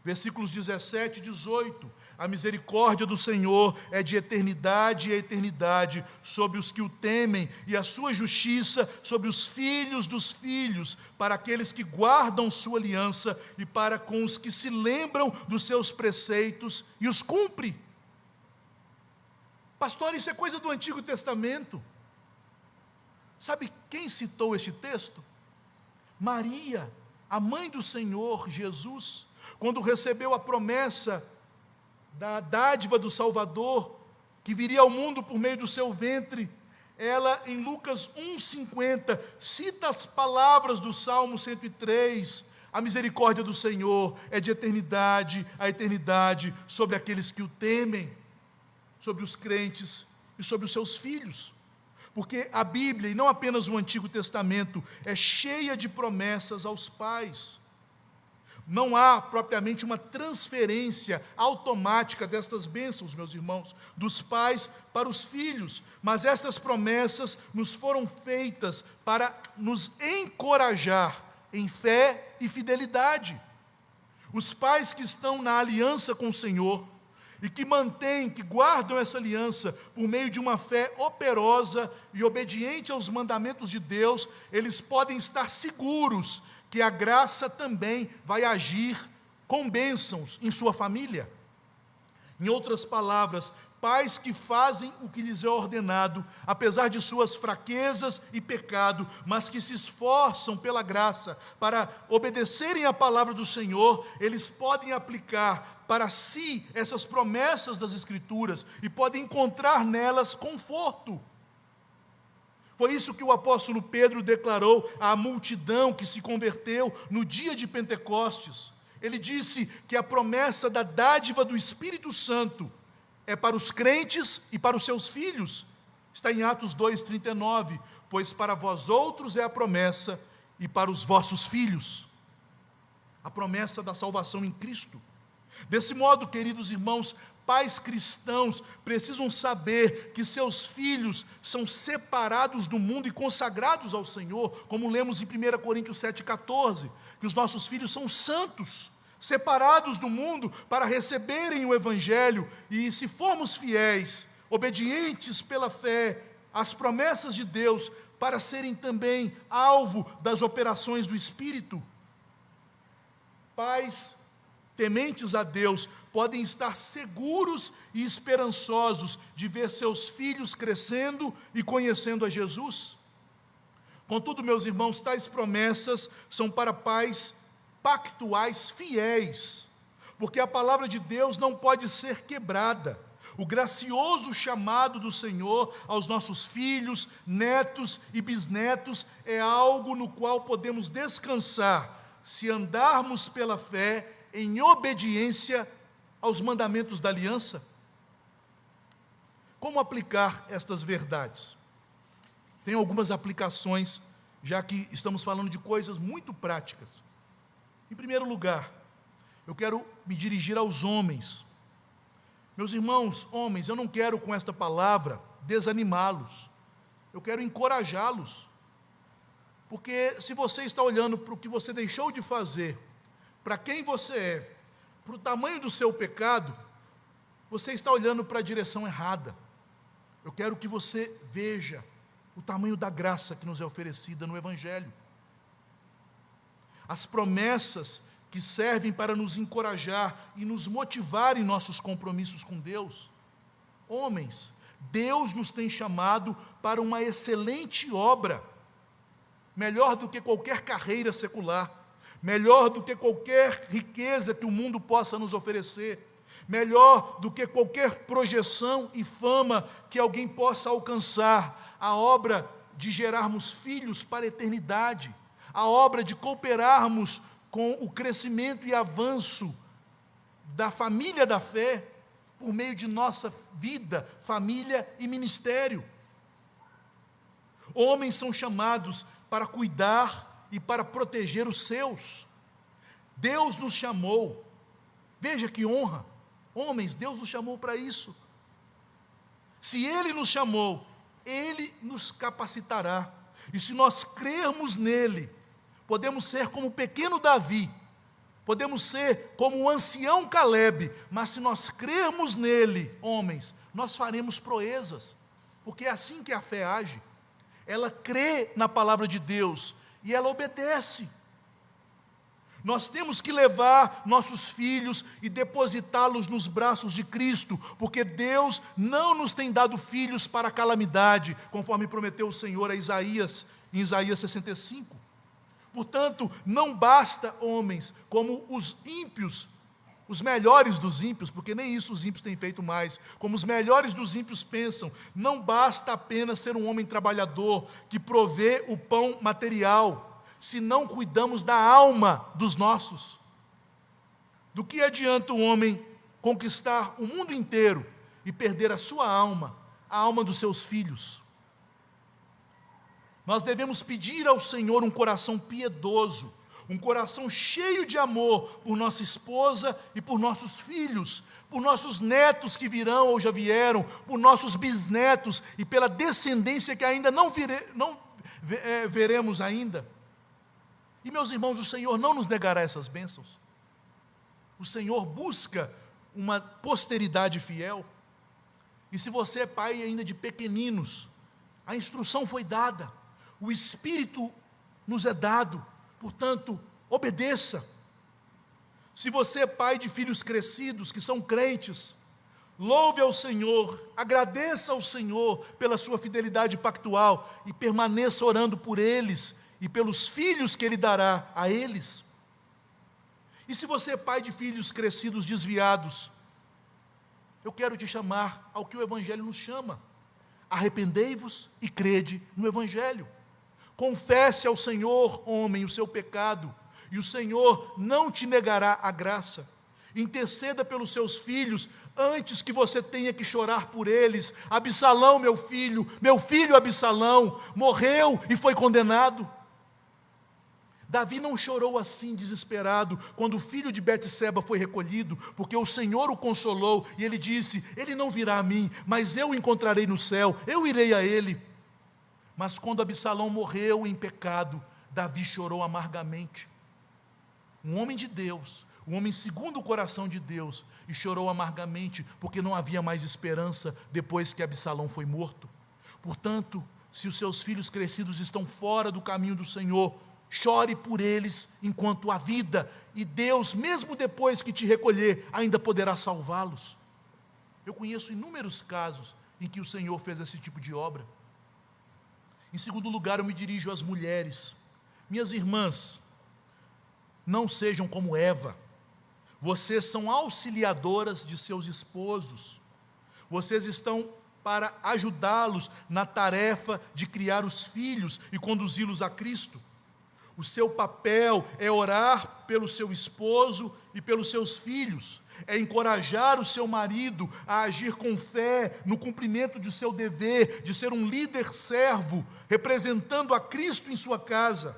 versículos 17 e 18. A misericórdia do Senhor é de eternidade a eternidade sobre os que o temem, e a sua justiça sobre os filhos dos filhos, para aqueles que guardam sua aliança e para com os que se lembram dos seus preceitos e os cumpre. Pastor, isso é coisa do Antigo Testamento. Sabe quem citou este texto? Maria, a mãe do Senhor Jesus, quando recebeu a promessa da dádiva do Salvador, que viria ao mundo por meio do seu ventre, ela, em Lucas 1,50, cita as palavras do Salmo 103, a misericórdia do Senhor é de eternidade a eternidade sobre aqueles que o temem, sobre os crentes e sobre os seus filhos. Porque a Bíblia, e não apenas o Antigo Testamento, é cheia de promessas aos pais. Não há propriamente uma transferência automática destas bênçãos, meus irmãos, dos pais para os filhos, mas estas promessas nos foram feitas para nos encorajar em fé e fidelidade. Os pais que estão na aliança com o Senhor e que mantêm, que guardam essa aliança por meio de uma fé operosa e obediente aos mandamentos de Deus, eles podem estar seguros que a graça também vai agir com bênçãos em sua família. Em outras palavras, pais que fazem o que lhes é ordenado, apesar de suas fraquezas e pecado, mas que se esforçam pela graça para obedecerem à palavra do Senhor, eles podem aplicar para si essas promessas das Escrituras e podem encontrar nelas conforto. Foi isso que o apóstolo Pedro declarou à multidão que se converteu no dia de Pentecostes. Ele disse que a promessa da dádiva do Espírito Santo é para os crentes e para os seus filhos. Está em Atos 2,39, pois para vós outros é a promessa e para os vossos filhos. A promessa da salvação em Cristo. Desse modo, queridos irmãos, pais cristãos precisam saber que seus filhos são separados do mundo e consagrados ao Senhor, como lemos em 1 Coríntios 7,14, que os nossos filhos são santos, separados do mundo para receberem o Evangelho, e se formos fiéis, obedientes pela fé, às promessas de Deus, para serem também alvo das operações do Espírito. Pais tementes a Deus podem estar seguros e esperançosos de ver seus filhos crescendo e conhecendo a Jesus. Contudo, meus irmãos, tais promessas são para pais pactuais fiéis, porque a palavra de Deus não pode ser quebrada. O gracioso chamado do Senhor aos nossos filhos, netos e bisnetos é algo no qual podemos descansar, se andarmos pela fé em obediência aos mandamentos da aliança. Como aplicar estas verdades? Tem algumas aplicações, já que estamos falando de coisas muito práticas. Em primeiro lugar, eu quero me dirigir aos homens. Meus irmãos, homens, eu não quero com esta palavra desanimá-los, eu quero encorajá-los, porque se você está olhando para o que você deixou de fazer, para quem você é, para o tamanho do seu pecado, você está olhando para a direção errada. Eu quero que você veja o tamanho da graça que nos é oferecida no Evangelho. As promessas que servem para nos encorajar e nos motivar em nossos compromissos com Deus. Homens, Deus nos tem chamado para uma excelente obra, melhor do que qualquer carreira secular, melhor do que qualquer riqueza que o mundo possa nos oferecer, melhor do que qualquer projeção e fama que alguém possa alcançar, a obra de gerarmos filhos para a eternidade, a obra de cooperarmos com o crescimento e avanço da família da fé, por meio de nossa vida, família e ministério. Homens são chamados para cuidar e para proteger os seus. Deus nos chamou, veja que honra, homens, Deus nos chamou para isso. Se Ele nos chamou, Ele nos capacitará, e se nós crermos nele, podemos ser como o pequeno Davi, podemos ser como o ancião Calebe, mas se nós crermos nele, homens, nós faremos proezas, porque é assim que a fé age. Ela crê na palavra de Deus e ela obedece. Nós temos que levar nossos filhos e depositá-los nos braços de Cristo, porque Deus não nos tem dado filhos para a calamidade, conforme prometeu o Senhor a Isaías, em Isaías 65. Portanto, não basta homens como os ímpios, os melhores dos ímpios, porque nem isso os ímpios têm feito mais, como os melhores dos ímpios pensam, não basta apenas ser um homem trabalhador, que provê o pão material, se não cuidamos da alma dos nossos. Do que adianta o homem conquistar o mundo inteiro e perder a sua alma, a alma dos seus filhos? Nós devemos pedir ao Senhor um coração piedoso, um coração cheio de amor por nossa esposa e por nossos filhos, por nossos netos que virão ou já vieram, por nossos bisnetos e pela descendência que ainda não veremos ainda. E meus irmãos, o Senhor não nos negará essas bênçãos. O Senhor busca uma posteridade fiel. E se você é pai ainda de pequeninos, a instrução foi dada, o Espírito nos é dado, portanto, obedeça. Se você é pai de filhos crescidos, que são crentes, louve ao Senhor, agradeça ao Senhor pela sua fidelidade pactual e permaneça orando por eles e pelos filhos que Ele dará a eles. E se você é pai de filhos crescidos desviados, eu quero te chamar ao que o Evangelho nos chama: arrependei-vos e crede no Evangelho. Confesse ao Senhor, homem, o seu pecado, e o Senhor não te negará a graça. Interceda pelos seus filhos, antes que você tenha que chorar por eles. Absalão, meu filho Absalão, morreu e foi condenado. Davi não chorou assim, desesperado, quando o filho de Betseba foi recolhido, porque o Senhor o consolou, e ele disse: ele não virá a mim, mas eu o encontrarei no céu, eu irei a ele. Mas quando Absalão morreu em pecado, Davi chorou amargamente. Um homem de Deus, um homem segundo o coração de Deus, e chorou amargamente, porque não havia mais esperança depois que Absalão foi morto. Portanto, se os seus filhos crescidos estão fora do caminho do Senhor, chore por eles enquanto há vida, e Deus, mesmo depois que te recolher, ainda poderá salvá-los. Eu conheço inúmeros casos em que o Senhor fez esse tipo de obra. Em segundo lugar, eu me dirijo às mulheres. Minhas irmãs, não sejam como Eva. Vocês são auxiliadoras de seus esposos. Vocês estão para ajudá-los na tarefa de criar os filhos e conduzi-los a Cristo. O seu papel é orar pelo seu esposo e pelos seus filhos, é encorajar o seu marido a agir com fé no cumprimento de seu dever, de ser um líder servo, representando a Cristo em sua casa.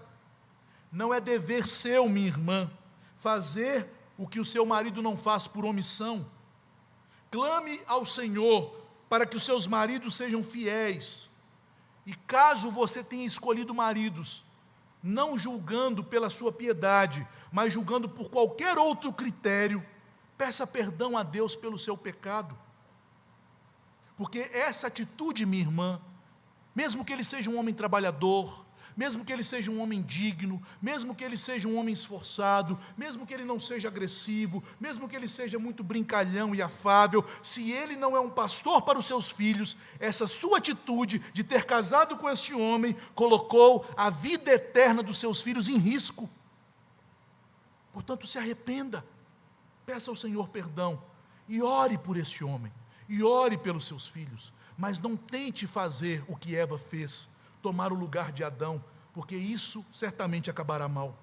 Não é dever seu, minha irmã, fazer o que o seu marido não faz por omissão. Clame ao Senhor para que os seus maridos sejam fiéis. E caso você tenha escolhido maridos, não julgando pela sua piedade, mas julgando por qualquer outro critério, peça perdão a Deus pelo seu pecado. Porque essa atitude, minha irmã, mesmo que ele seja um homem trabalhador, mesmo que ele seja um homem digno, mesmo que ele seja um homem esforçado, mesmo que ele não seja agressivo, mesmo que ele seja muito brincalhão e afável, se ele não é um pastor para os seus filhos, essa sua atitude de ter casado com este homem colocou a vida eterna dos seus filhos em risco. Portanto, se arrependa, peça ao Senhor perdão e ore por este homem, e ore pelos seus filhos, mas não tente fazer o que Eva fez, tomar o lugar de Adão, porque isso certamente acabará mal.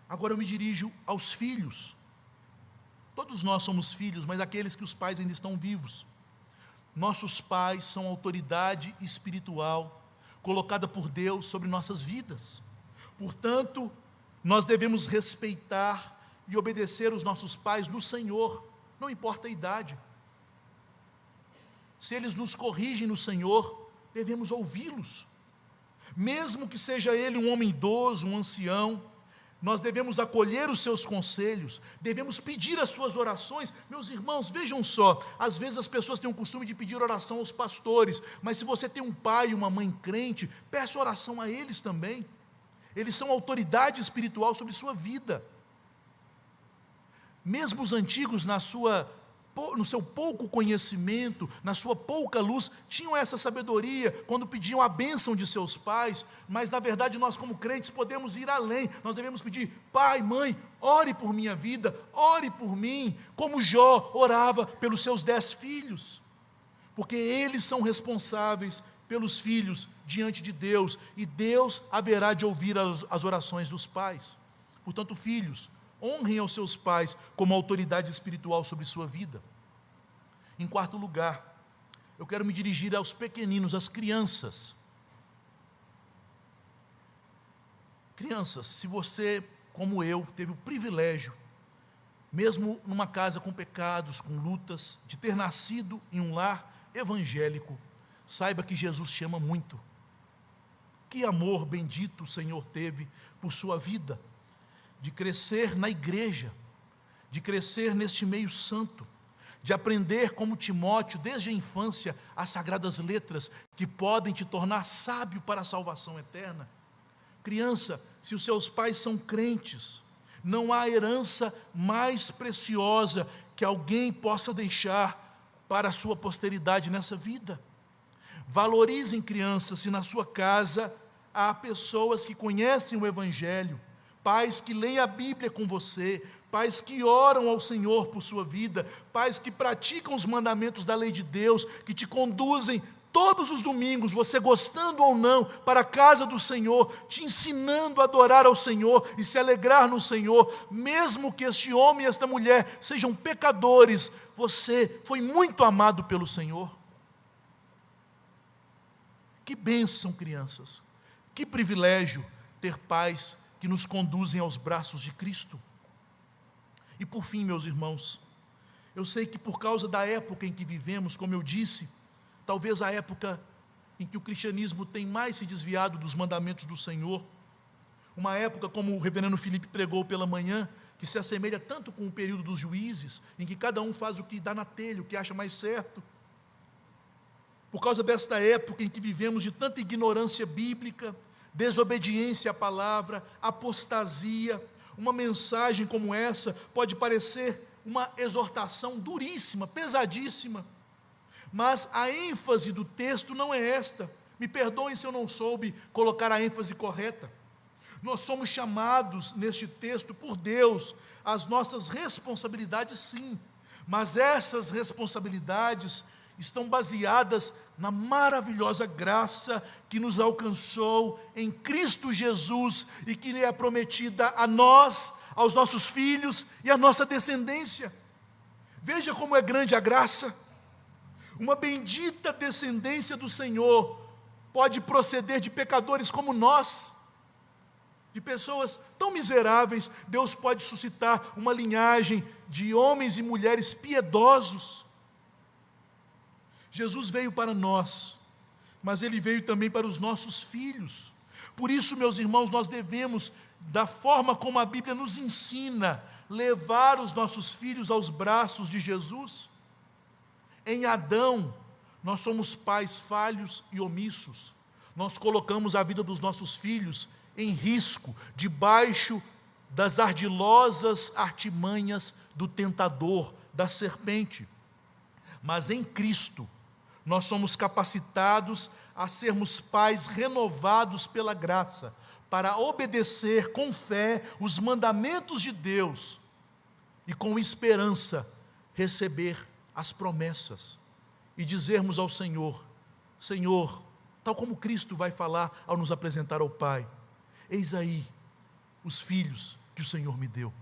Agora eu me dirijo aos filhos. Todos nós somos filhos, mas aqueles que os pais ainda estão vivos. Nossos pais são autoridade espiritual colocada por Deus sobre nossas vidas. Portanto, nós devemos respeitar e obedecer os nossos pais no Senhor, não importa a idade. Se eles nos corrigem no Senhor, devemos ouvi-los. Mesmo que seja ele um homem idoso, um ancião, nós devemos acolher os seus conselhos, devemos pedir as suas orações. Meus irmãos, vejam só, às vezes as pessoas têm o costume de pedir oração aos pastores, mas se você tem um pai e uma mãe crente, peça oração a eles também. Eles são autoridade espiritual sobre sua vida. Mesmo os antigos, na sua no seu pouco conhecimento, na sua pouca luz, tinham essa sabedoria quando pediam a bênção de seus pais, mas na verdade nós como crentes podemos ir além. Nós devemos pedir: pai, mãe, ore por minha vida, ore por mim, como Jó orava pelos seus 10 filhos, porque eles são responsáveis pelos filhos diante de Deus, e Deus haverá de ouvir as orações dos pais. Portanto, filhos, honrem aos seus pais como autoridade espiritual sobre sua vida. Em quarto lugar, eu quero me dirigir aos pequeninos, às crianças. Crianças, se você, como eu, teve o privilégio, mesmo numa casa com pecados, com lutas, de ter nascido em um lar evangélico, saiba que Jesus te ama muito. Que amor bendito o Senhor teve por sua vida, de crescer na igreja, de crescer neste meio santo, de aprender como Timóteo, desde a infância, as sagradas letras, que podem te tornar sábio para a salvação eterna. Criança, se os seus pais são crentes, não há herança mais preciosa que alguém possa deixar para a sua posteridade nessa vida. Valorizem, crianças, se na sua casa há pessoas que conhecem o Evangelho, pais que leem a Bíblia com você, pais que oram ao Senhor por sua vida, pais que praticam os mandamentos da lei de Deus, que te conduzem todos os domingos, você gostando ou não, para a casa do Senhor, te ensinando a adorar ao Senhor e se alegrar no Senhor, mesmo que este homem e esta mulher sejam pecadores, você foi muito amado pelo Senhor. Que bênção, crianças, que privilégio ter pais que nos conduzem aos braços de Cristo. E por fim, meus irmãos, eu sei que por causa da época em que vivemos, como eu disse, talvez a época em que o cristianismo tem mais se desviado dos mandamentos do Senhor, uma época, como o reverendo Felipe pregou pela manhã, que se assemelha tanto com o período dos juízes, em que cada um faz o que dá na telha, o que acha mais certo. Por causa desta época em que vivemos de tanta ignorância bíblica, desobediência à palavra, apostasia, uma mensagem como essa pode parecer uma exortação duríssima, pesadíssima, mas a ênfase do texto não é esta. Me perdoem se eu não soube colocar a ênfase correta. Nós somos chamados neste texto por Deus às nossas responsabilidades, sim, mas essas responsabilidades estão baseadas na maravilhosa graça que nos alcançou em Cristo Jesus e que lhe é prometida a nós, aos nossos filhos e à nossa descendência. Veja como é grande a graça. Uma bendita descendência do Senhor pode proceder de pecadores como nós, de pessoas tão miseráveis. Deus pode suscitar uma linhagem de homens e mulheres piedosos. Jesus veio para nós, mas Ele veio também para os nossos filhos. Por isso, meus irmãos, nós devemos, da forma como a Bíblia nos ensina, levar os nossos filhos aos braços de Jesus. Em Adão, nós somos pais falhos e omissos. Nós colocamos a vida dos nossos filhos em risco, debaixo das ardilosas artimanhas do tentador, da serpente. Mas em Cristo, nós somos capacitados a sermos pais renovados pela graça, para obedecer com fé os mandamentos de Deus e com esperança receber as promessas e dizermos ao Senhor: Senhor, tal como Cristo vai falar ao nos apresentar ao Pai, eis aí os filhos que o Senhor me deu.